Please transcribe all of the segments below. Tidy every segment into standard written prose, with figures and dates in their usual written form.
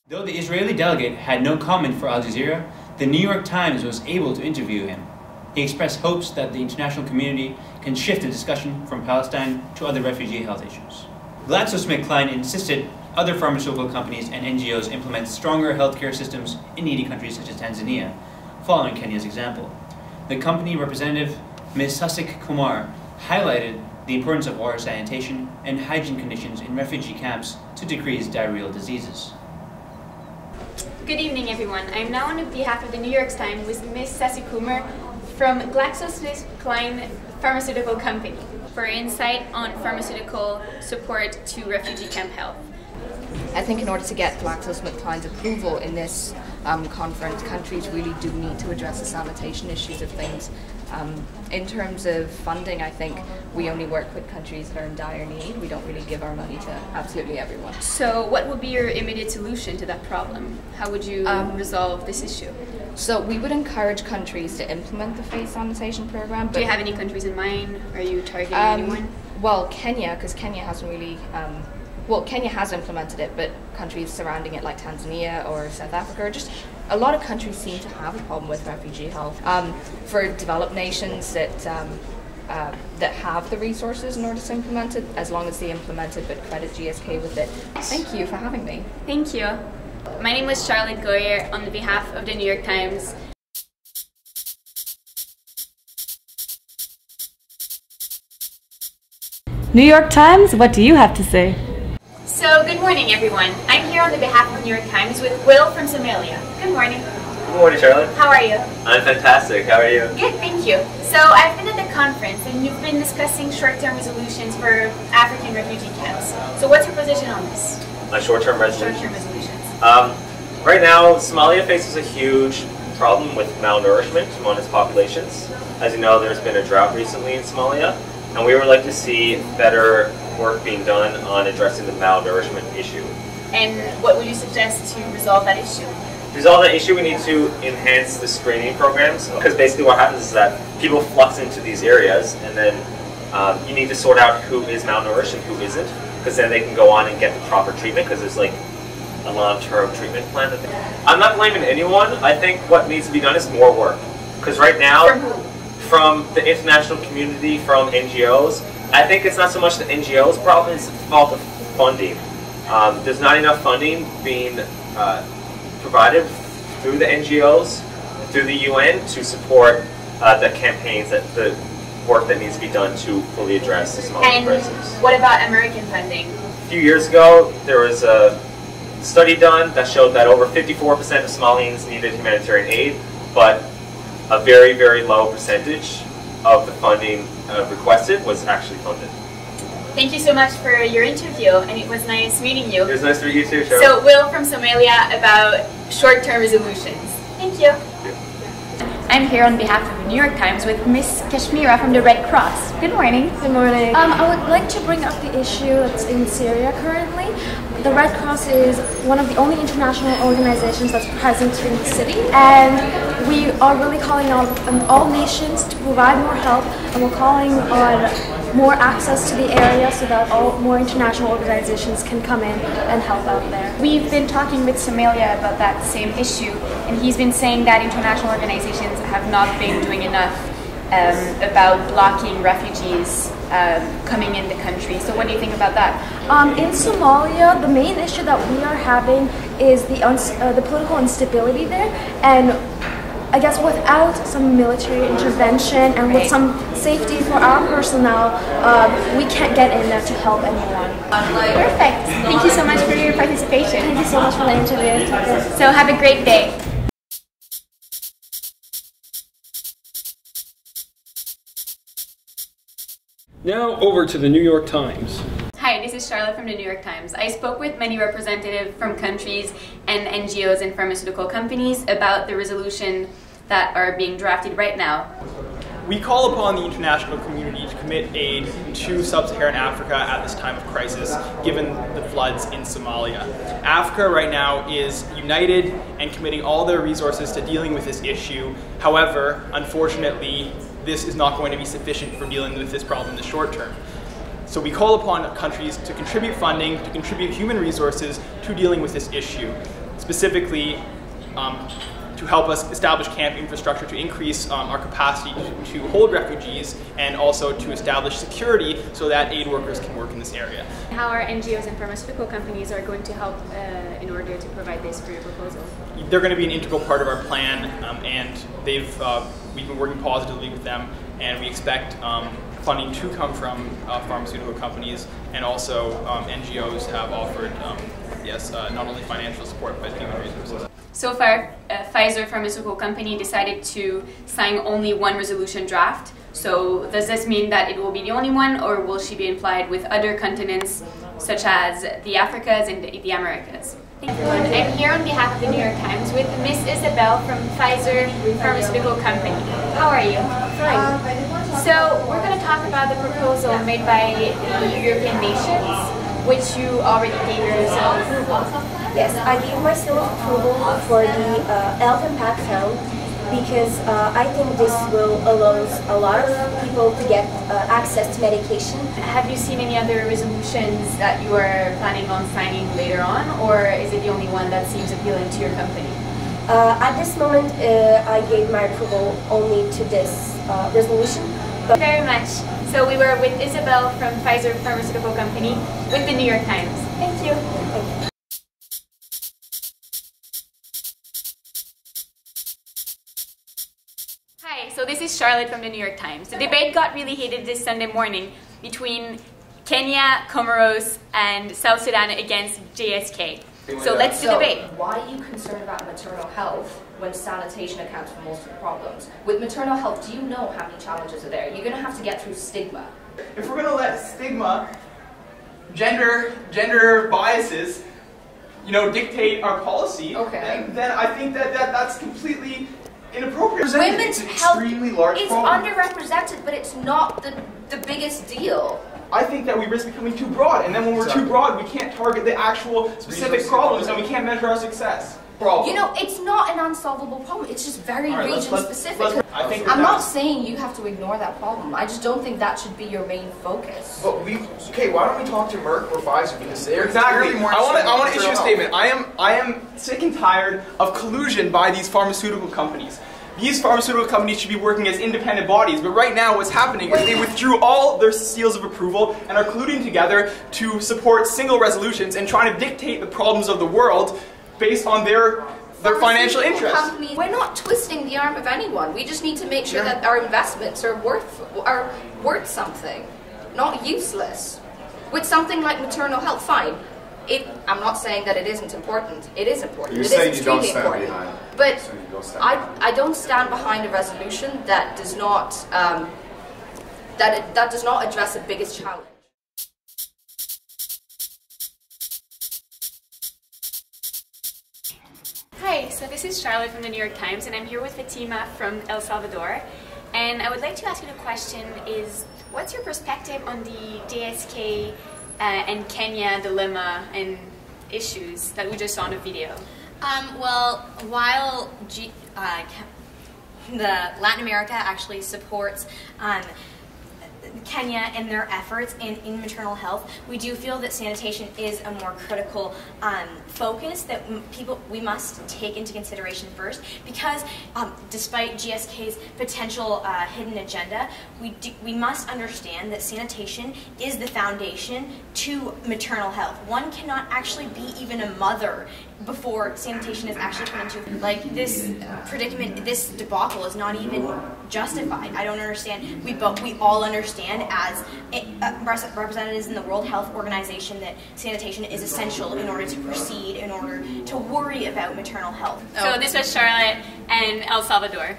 Though the Israeli delegate had no comment for Al Jazeera, the New York Times was able to interview him. He expressed hopes that the international community can shift the discussion from Palestine to other refugee health issues. GlaxoSmithKline insisted other pharmaceutical companies and NGOs implement stronger healthcare systems in needy countries such as Tanzania, following Kenya's example. The company representative, Ms. Sasik Kumar, highlighted the importance of water sanitation and hygiene conditions in refugee camps to decrease diarrheal diseases. Good evening, everyone. I am now on behalf of the New York Times with Ms. Sasik Kumar from GlaxoSmithKline Pharmaceutical Company for insight on pharmaceutical support to refugee camp health. I think in order to get GlaxoSmithKline's approval in this conference, countries really do need to address the sanitation issues of things. In terms of funding, I think we only work with countries that are in dire need. We don't really give our money to absolutely everyone. So what would be your immediate solution to that problem? How would you resolve this issue? So we would encourage countries to implement the phase sanitation program. Do you have any countries in mind? Are you targeting anyone? Well, Kenya, because Kenya hasn't really... Kenya has implemented it, but countries surrounding it like Tanzania or South Africa, just a lot of countries seem to have a problem with refugee health. For developed nations that have the resources in order to implement it, as long as they implement it, but credit GSK with it. Thank you for having me. Thank you. My name is Charlotte Goyer on behalf of the New York Times. New York Times, what do you have to say? So, good morning, everyone. I'm here on the behalf of the New York Times with Will from Somalia. Good morning. Good morning, Charlotte. How are you? I'm fantastic. How are you? Good, thank you. So, I've been at the conference and you've been discussing short-term resolutions for African refugee camps. So, what's your position on this? On short-term resolutions? Short-term resolutions. Right now, Somalia faces a huge problem with malnourishment among its populations. As you know, there's been a drought recently in Somalia, and we would like to see better work being done on addressing the malnourishment issue. And what would you suggest to resolve that issue? To resolve that issue, we need to enhance the screening programs, because basically what happens is that people flux into these areas, and then you need to sort out who is malnourished and who isn't, because then they can go on and get the proper treatment, because there's like a long-term treatment plan. I'm not blaming anyone. I think what needs to be done is more work, because right now, From who? From the international community, from NGOs. I think it's not so much the NGOs' problem, it's the fault of funding. There's not enough funding being provided through the NGOs, through the UN, to support the campaigns, the work that needs to be done to fully address the Somali crisis. What about American funding? A few years ago, there was a study done that showed that over 54% of Somalians needed humanitarian aid, but a very, very low percentage of the funding requested was actually funded. Thank you so much for your interview, and it was nice meeting you. It was nice to meet you too, Cheryl. So, Will from Somalia about short-term resolutions. Thank you. I'm here on behalf of the New York Times with Miss Kashmira from the Red Cross. Good morning. Good morning. I would like to bring up the issue that's in Syria currently. The Red Cross is one of the only international organizations that's present in the city, and we are really calling on all nations to provide more help, and we're calling on more access to the area so that more international organizations can come in and help out there. We've been talking with Somalia about that same issue, and he's been saying that international organizations have not been doing enough about blocking refugees coming in the country. So what do you think about that? In Somalia, the main issue that we are having is the political instability there, and I guess without some military intervention and with some safety for our personnel, we can't get in there to help anyone. Perfect. Thank you so much for your participation. Thank you so much for the interview. So have a great day. Now over to the New York Times. Hi, this is Charlotte from the New York Times. I spoke with many representatives from countries and NGOs and pharmaceutical companies about the resolution that are being drafted right now. We call upon the international community to commit aid to sub-Saharan Africa at this time of crisis, given the floods in Somalia. Africa right now is united and committing all their resources to dealing with this issue. However, unfortunately, this is not going to be sufficient for dealing with this problem in the short term. So we call upon countries to contribute funding, to contribute human resources to dealing with this issue. specifically to help us establish camp infrastructure to increase our capacity to hold refugees and also to establish security so that aid workers can work in this area. How our NGOs and pharmaceutical companies are going to help in order to provide this for your proposal? They're going to be an integral part of our plan, and we've been working positively with them, and we expect funding to come from pharmaceutical companies, and also NGOs have offered not only financial support but human resources. So far, Pfizer pharmaceutical company decided to sign only one resolution draft. So does this mean that it will be the only one, or will she be implied with other continents such as the Africas and the Americas? I'm here on behalf of the New York Times with Miss Isabel from Pfizer pharmaceutical company. How are you? Fine. So we're going to talk about the proposal made by the European nations, which you already gave your seal of approval. Yes, I gave my seal of approval for the Health Impact Fund because I think this will allow a lot of people to get access to medication. Have you seen any other resolutions that you are planning on signing later on, or is it the only one that seems appealing to your company? At this moment, I gave my approval only to this resolution. Thank you very much. So we were with Isabel from Pfizer Pharmaceutical Company with the New York Times. Thank you. Thank you. Hi, so this is Charlotte from the New York Times. The debate got really heated this Sunday morning between Kenya, Comoros, and South Sudan against JSK. So let's do the debate. Why are you concerned about maternal health when sanitation accounts for most of the problems? With maternal health, do you know how many challenges are there? You're going to have to get through stigma. If we're going to let stigma, gender biases, dictate our policy, then I think that's completely inappropriate. Women's health extremely large is problem. underrepresented, but it's not the biggest deal. I think that we risk becoming too broad, and then when we're too broad, we can't target the actual specific problems, and we can't measure our success. It's not an unsolvable problem. It's just very region-specific. I'm not saying you have to ignore that problem. I just don't think that should be your main focus. But why don't we talk to Merck or Pfizer, because they're exactly. I want to issue a statement. I am sick and tired of collusion by these pharmaceutical companies. These pharmaceutical companies should be working as independent bodies, but right now what's happening is they withdrew all their seals of approval and are colluding together to support single resolutions and trying to dictate the problems of the world based on their financial interests. We're not twisting the arm of anyone. We just need to make sure that our investments are worth something, not useless. With something like maternal health, fine. I'm not saying that it isn't important. It is important. You're it saying is you don't extremely stand important. behind. But I don't stand behind a resolution that does not that does not address the biggest challenge. Hi, so this is Charlotte from the New York Times, and I'm here with Fatima from El Salvador. And I would like to ask you the question is, what's your perspective on the JSK and Kenya dilemma and issues that we just saw in the video? Well, while the Latin America actually supports Kenya in their efforts in maternal health, we do feel that sanitation is a more critical focus that we must take into consideration first, because despite GSK's potential hidden agenda, we must understand that sanitation is the foundation to maternal health. One cannot actually be even a mother before sanitation is actually come into, this predicament, this debacle is not even justified. I don't understand. We all understand as representatives in the World Health Organization that sanitation is essential in order to proceed, in order to worry about maternal health. So this was Charlotte and El Salvador.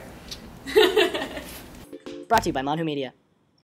Brought to you by MonWHO Media.